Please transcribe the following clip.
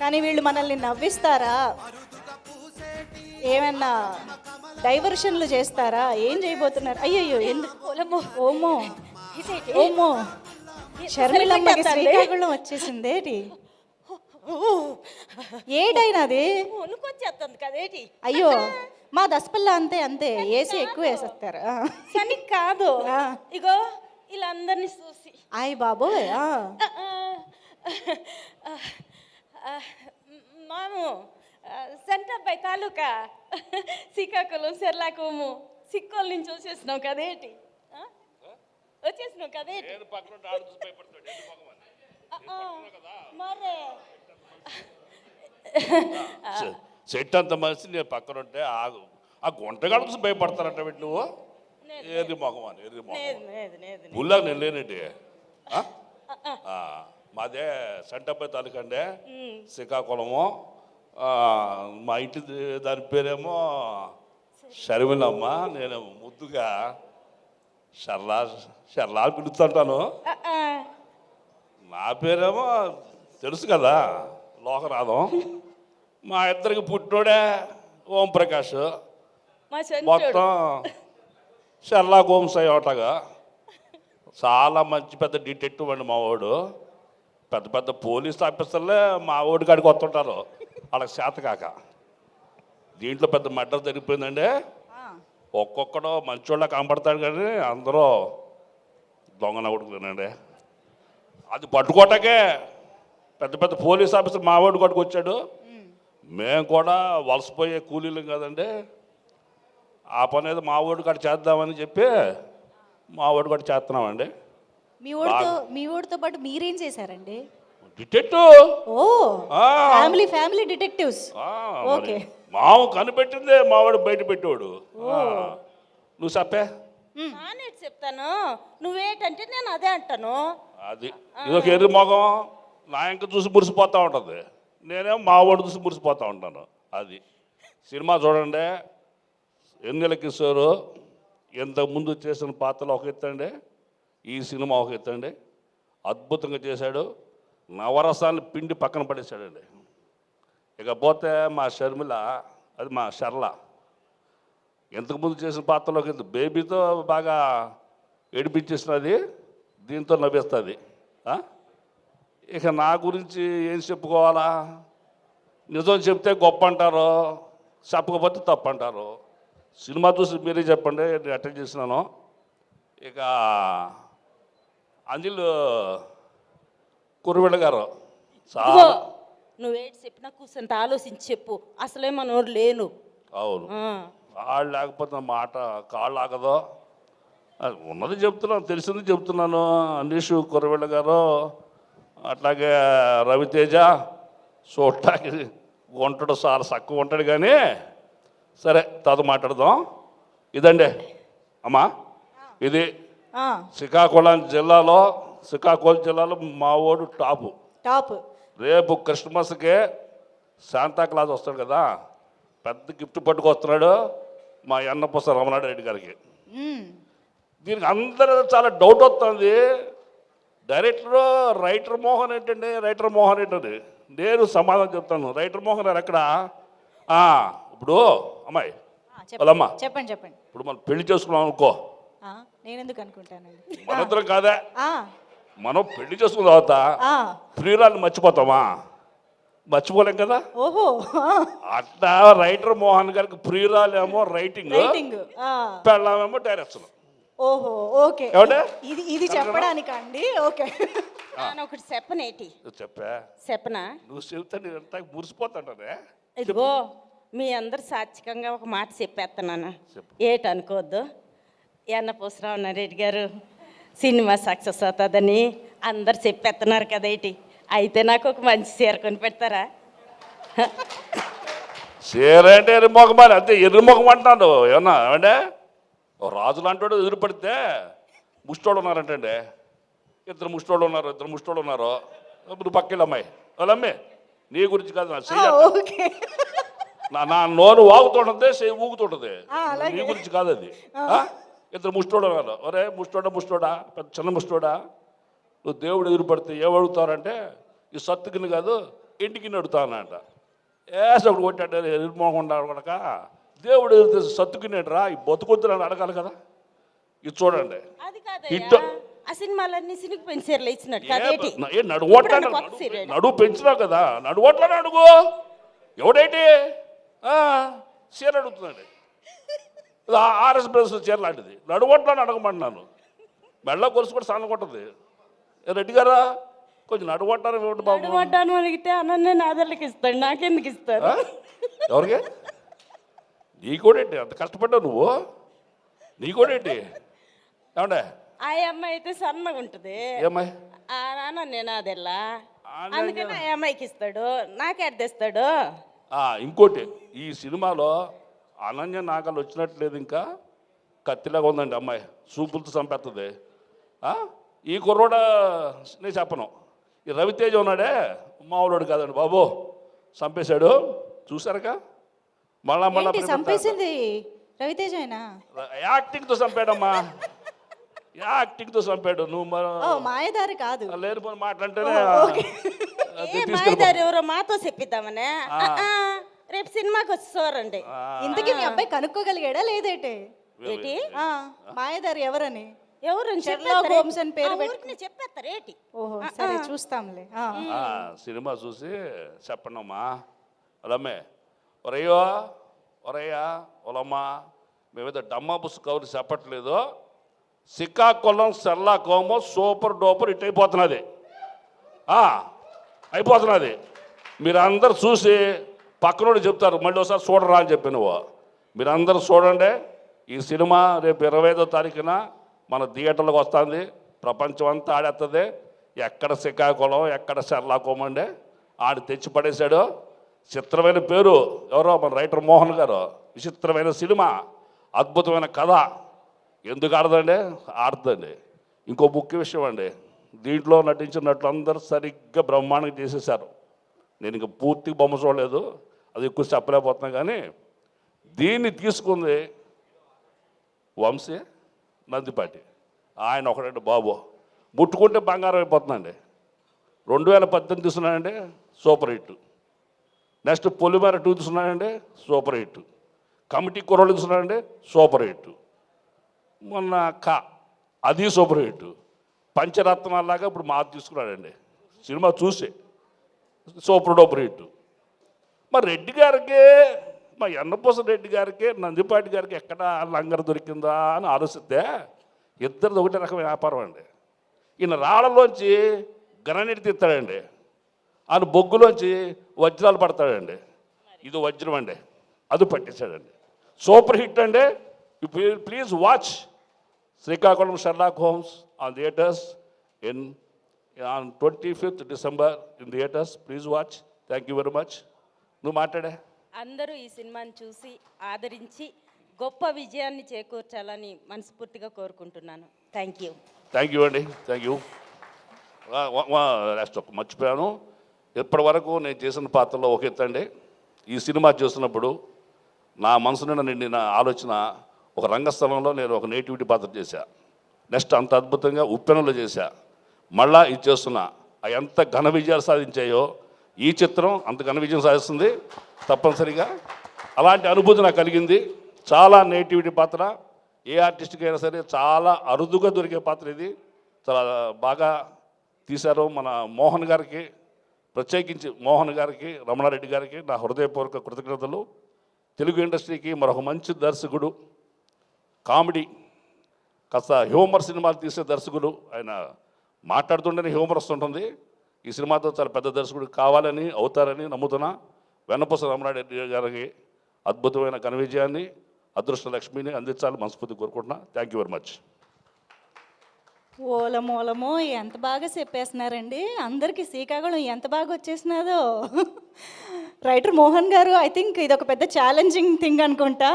కానీ వీళ్ళు మనల్ని నవ్విస్తారా, ఏమన్నా డైవర్షన్లు చేస్తారా, ఏం చేయబోతున్నారు? అయ్యయ్యో, ఎందుకు? ఓమో ఓమో, షర్మిలమ్మకి శ్రీకాకుళం వచ్చేసిందేటి? ఏటైనది వణుకొచ్చేస్తుంది కదేటి? అయ్యో, మా దసపల్లా అంతే అంతే, ఏసీ ఎక్కువ వేసేస్తారు. సని కాదు, ఇగో వీళ్ళందరినీ చూసి ఆయ్ బాబోయ్. మాము సెంటర్పై తాలూకా శ్రీకాకుళం సెర్లాకోము సిక్కోల నుంచి వచ్చేసినావు కదేటి? వచ్చేసినావు కదేటి? మరే సెట్ అంత మనిషి నేను పక్కన ఉంటే ఆ గుంటగాడు చూసి భయపడతారంట వీటి నువ్వు. ఏది మొగం అని ఏది మొగం ఊళ్ళో నేను లేనండి. మాదే సెంటర్పై తాలూకా అండి, శ్రీకాకుళము. మా ఇంటి దాని పేరేమో షర్మిలమ్మ. నేను ముద్దుగా షర్లా షర్లా పిలుస్తుంటాను. నా పేరేమో తెలుసు కదా, లోకనాథం. మా ఇద్దరికి పుట్టినోడే ఓం ప్రకాష్. మొత్తం షర్లాక్ హోమ్స్ అయ్యోటగా చాలా మంచి పెద్ద డిటెక్టివ్ అండి మా వాడు. పెద్ద పెద్ద పోలీస్ ఆఫీసర్లే మా ఓడి కాడికి వస్తుంటారు వాళ్ళకి చేత కాక. దీంట్లో పెద్ద మర్డర్ జరిగిపోయిందండి. ఒక్కొక్కడు మంచోళ్ళ కనపడతాడు కానీ అందరూ దొంగన కొడుకులేనండి. అది పట్టుకోటాకే పెద్ద పెద్ద పోలీస్ ఆఫీసర్ మా ఓడి కాడికి వచ్చాడు. మేము కూడా వలసపోయే కూలీలు కదండి. ఆ పని ఏదో మా ఓడి కాడ చేద్దామని చెప్పి మా ఓడి కాడ చేస్తున్నామండి. మీ ఊడితో పాటు మీరేం చేశారండి? డిటెక్టివ్. ఓ, ఫ్యామిలీ డిటెక్టివ్స్. ఓకే. మావు కనిపెట్టిందే మావాడు బయట పెట్టేవాడు. నువ్వు చెప్పే నానేటి చెప్తాను, నువ్వేటంటే నేను అదే అంటాను. అది ఇదొక ఎర్రి మొగం నా ఇంక చూసి మురిసిపోతూ ఉంటుంది, నేనేమో మా వాడు చూసి మురిసిపోతూ ఉంటాను. అది సినిమా చూడండి. ఎన్నెల కిషోర్ ఇంతకుముందు చేసిన పాత్రలు ఒక ఎత్తండి, ఈ సినిమా ఒక ఎత్తండి. అద్భుతంగా చేశాడు. నవరసాన్ని పిండి పక్కన పడేశాడండి. ఇకపోతే మా షర్మిల, అది మా షర్ల, ఇంతకుముందు చేసిన పాత్రలోకి బేబీతో బాగా ఏడిపించేసినది, దీంతో నవ్వేస్తుంది. ఇక నా గురించి ఏం చెప్పుకోవాలా? నిజం చెప్తే గొప్ప అంటారు, చెప్పకపోతే తప్పు అంటారు. సినిమా చూసి మీరే చెప్పండి నేను అటెండ్ చేసినాను. ఇక అంజలి కుర్రవిళ్ళ గారు చాలా, నువ్వేటి చెప్పినా కూర్చొని ఆలోచించి చెప్పు. అసలే మనోడు లేను. అవును, కాళ్ళు లేకపోతే మాట కాళ్ళు ఆగదు. ఉన్నది చెప్తున్నాను, తెలిసింది చెప్తున్నాను. అనీష్ కుర్రవిళ్ళ గారు, అట్లాగే రవితేజ చూడటానికి వంటడు చాలా తక్కువ ఉంటాడు కానీ సరే తర్వాత మాట్లాడదాం. ఇదండి అమ్మా, ఇది శ్రీకాకుళం జిల్లాలో మా ఓడు టాపు. రేపు క్రిస్మస్కే శాంతాక్లాజ్ వస్తాడు కదా, పెద్ద గిఫ్ట్ పట్టుకొస్తున్నాడు మా అన్నపూస రమణారెడ్డి గారికి. దీనికి అందరూ చాలా డౌట్ వస్తుంది. రైటర్ మోహన్ ఏంటండి? నేను సమాధానం చెప్తాను. రైటర్ మోహన్ గారు ఎక్కడ? ఇప్పుడు అమ్మాయి వాళ్ళమ్మ, చెప్పండి. ఇప్పుడు మనం పెళ్లి చేసుకున్నాం అనుకో, నేను ఎందుకు అనుకుంటానండి, మనందరం కాదా, మనం పెళ్లి చేసుకున్న తర్వాత ప్రియురాలను మర్చిపోతామా? మర్చిపోలేం కదా. ఓహో, అట్లా రైటర్ మోహన్ గారికి ప్రియురాలేమో రైటింగ్, పెళ్ళామేమో డైరెక్షన్. ఓహో, ఓకే. ఇది చెప్పడానికి అండి. ఓకే, ఒకటి చెప్పనేటి చెప్పనా? నువ్వు చెప్తా నేను మురిసిపోతాంటే. ఇదిగో మీ అందరు సాత్వికంగా ఒక మాట చెప్పేస్తున్నాను, ఏటనుకోవద్దు. అన్నపూసరామరెడ్డి గారు సినిమా సక్సెస్ అవుతుందని అందరు చెప్పేస్తున్నారు కదేటి. అయితే నాకు ఒక మంచి చీర కొని పెడతారా? చీర అంటే ఎర్రమొఖమాలి అంతే, ఎర్రమొఖం అంటున్నాను. ఏమన్నా ఏమంటే రాజులు అంటాడు ఎదురుపడితే ముష్టోళ్ళు ఉన్నారంటండి. ఇద్దరు ముష్టోళ్ళు ఉన్నారు. ఇప్పుడు పక్కెళ్ళి అమ్మాయి వాళ్ళమ్మే, నీ గురించి కాదు, నా నోరు వాగుతుంటుంది, చెయ్యి ఊగుతుంటుంది, నీ గురించి కాదు అది. ఇద్దరు ముష్టోడు ఉన్నారు. ఒరే ముష్టోడా పెద్ద చిన్న ముష్టోడా, నువ్వు దేవుడు ఎదురుపడితే ఏమడుగుతారంటే ఈ సత్తుకుని కాదు ఇంటికి నడుతానంట ఏస ఒకటి కొట్టాడు ఎరుమోకుండా కొడక దేవుడు సత్తుకునేడు రా ఈ బతుకొద్దులని అడగాలి కదా ఇది చూడండి అది హిట్ కాదయ్యా ఆ సినిమాలన్నీ సినిగిపోయిన చీరలు ఇచ్చినట్టు కాదేటి ఏ నడువట్లాడు ఇప్పుడు కొత్త serial. నడువు పెంచినావు కదా నడువట్లాడు అడుగు ఎవడేంటి చీర అడుగుతున్నాడు ఆర్ఎస్ బ్రదర్స్ చీర లాంటిది నడువట్లాని అడగమంటున్నాను మెళ్ళ కొలుసు కూడా సన్న కొట్టది రెడ్డి గారా కొంచెం నడువట్టారు ఇవ్వండి బాబు పడ్డాను అడిగితే అనన్నే నాదర్లకి ఇస్తాడు నాకెందుకు ఇస్తారు ఆ? ఎవరికి నీ కూడా ఏంటి అంత కష్టపడ్డావు నువ్వు నీ కూడా ఏంటి ఏమండే ఆ అమ్మాయి అయితే సన్నగా ఉంటుంది ఏమ్మాయి ఆ నాన్న నేను అదెల్లా అనన్య. అందుకని ఆ అమ్మాయికి ఇస్తాడు నాకెడ్ తెస్తాడు ఇంకోటి ఈ సినిమాలో అనన్య నాగలు వచ్చినట్లేదు ఇంకా కత్తిలాగా ఉందండి అమ్మాయి సూపులతో చంపేస్తుంది ఈ కుర్రోడ నేను చెప్పను ఈ రవితేజ ఉన్నాడే మామూలుడు కాదండి బాబు చంపేశాడు చూసారుగా మళ్ళా మళ్ళా ఏంటి చంపేసింది రవితేజ అయినా యాక్టింగ్తో చంపాడమ్మా యాక్టింగ్తో చంపాడు నువ్వు ఓ మాయదారి కాదు లేని పోని మాట్లాడితేనే ఏ మాయదారు ఎవరో మాతో చెప్పిద్దామనే రేపు సినిమాకి వచ్చి చూడండి ఇంతకీ మీ అబ్బాయి కనుక్కోగలిగాడా లేదేటే ఏంటి ఆ, మాయదారి ఎవరని ఎవరు షెర్లాక్ హోమ్స్ అని పేరు పెట్టి చెప్పేస్తారు ఏంటి ఓహో సరే చూస్తాంలే సినిమా చూసి చెప్పండమ్మా వాళ్ళమ్మే ఒరయ్యో ఒరయ్యా ఒలమ్మా మేమేదో డమ్మా బుస్ కవర్ చెప్పట్లేదు శ్రీకాకుళం షెర్లాక్ హోమ్ సూపర్ డూపర్ ఇట్ అయిపోతున్నది అయిపోతున్నది మీరందరూ చూసి పక్కనోడు చెప్తారు మళ్ళీ ఒకసారి చూడరా అని చెప్పి నువ్వు మీరందరూ చూడండి ఈ సినిమా రేపు 25వ తారీఖున మన థియేటర్లకు వస్తుంది ప్రపంచం అంతా ఆడేస్తుంది ఎక్కడ శ్రీకాకుళం ఎక్కడ షెర్లాక్ హోమ్ అండి ఆడు తెచ్చి పడేశాడు చిత్రమైన పేరు ఎవరో మన రైటర్ మోహన్ గారు విచిత్రమైన సినిమా అద్భుతమైన కథ ఎందుకు ఆడదండి ఆడుతుందండి ఇంకో ముఖ్య విషయం అండి దీంట్లో నటించినట్లు అందరూ సరిగ్గా బ్రహ్మాండంగా చేసేసారు నేను ఇంక పూర్తి బొమ్మ చూడలేదు అది ఎక్కువ చెప్పలేకపోతున్నా కానీ దీన్ని తీసుకుంది వంశీ నందిపాటి ఆయన ఒకడండి బాబు ముట్టుకుంటే బంగారం అయిపోతుందండి 2018 తీసుకున్నానండి సూపర్ హిట్ నెక్స్ట్ పొలిమేర 2 తీసుకున్నానండి సూపర్ హిట్ కమిటీ కుర్రోళ్ళు తీసుకున్నానండి సూపర్ హిట్ మొన్న అది సూపర్ హిట్ పంచరత్నాలాగా ఇప్పుడు మాది తీసుకున్నాడండి సినిమా చూసి సూపర్ డూపర్ హిట్ మరి రెడ్డి గారికి మా ఎన్నపూస రెడ్డి గారికి నందిపాటి గారికి ఎక్కడ లంగర దొరికిందా అని ఆలోచిస్తే ఇద్దరిది ఒకటే రకమైన వ్యాపారం అండి ఈయన రాళ్ళలోంచి గ్రానైట్ తీస్తాడండి ఆయన బొగ్గులోంచి వజ్రాలు పడతాడండి ఇది వజ్రం అండి అది పట్టేశాడండి సూపర్ హిట్ అండి please watch Srikakulam Sherlock Holmes on theatres on 25th December in theatres please watch thank you very much నువ్వు మాట్లాడే అందరూ ఈ సినిమాని చూసి ఆదరించి గొప్ప విజయాన్ని చేకూర్చాలని మనస్ఫూర్తిగా కోరుకుంటున్నాను థ్యాంక్ యూ అండి థ్యాంక్ యూ లాస్ట్ ఒక మర్చిపోయాను ఇప్పటి వరకు నేను చేసిన పాత్రలో ఒక ఎత్తండి ఈ సినిమా చేస్తున్నప్పుడు నా మనసు నిండా నిండిన ఆలోచన ఒక రంగస్థలంలో నేను ఒక నేటివిటీ పాత్ర చేశా నెక్స్ట్ అంత అద్భుతంగా ఉప్పెనలో చేశా మళ్ళా ఇది చేస్తున్నా అవి ఎంత ఘన విజయాలు సాధించాయో ఈ చిత్రం అంత ఘన విజయం సాధిస్తుంది తప్పనిసరిగా అలాంటి అనుభూతి నాకు కలిగింది చాలా నేటివిటీ పాత్ర ఏ ఆర్టిస్ట్కి అయినా సరే చాలా అరుదుగా దొరికే పాత్ర ఇది చాలా బాగా తీశారు మన మోహన్ గారికి ప్రత్యేకించి మోహన్ గారికి రమణారెడ్డి గారికి నా హృదయపూర్వక కృతజ్ఞతలు తెలుగు ఇండస్ట్రీకి మరొక మంచి దర్శకుడు కామెడీ కాస్త హ్యూమర్ సినిమాలు తీసే దర్శకుడు ఆయన మాట్లాడుతుంటేనే హ్యూమర్ వస్తుంటుంది ఈ సినిమాతో చాలా పెద్ద దర్శకుడు కావాలని అవుతారని నమ్ముతున్నా వెన్నపూస రమణారెడ్డి గారికి అద్భుతమైన ఘన విజయాన్ని అదృష్ట లక్ష్మిని అందించాలని మనస్ఫూర్తి కోరుకుంటున్నా థ్యాంక్ యూ వెరీ మచ్ ఓలమూలమో ఎంత బాగా చెప్పేస్తున్నారండి అందరికీ శ్రీకాకుళం ఎంత బాగా వచ్చేసినాదో రైటర్ మోహన్ గారు ఐ థింక్ ఇది ఒక పెద్ద ఛాలెంజింగ్ థింగ్ అనుకుంటా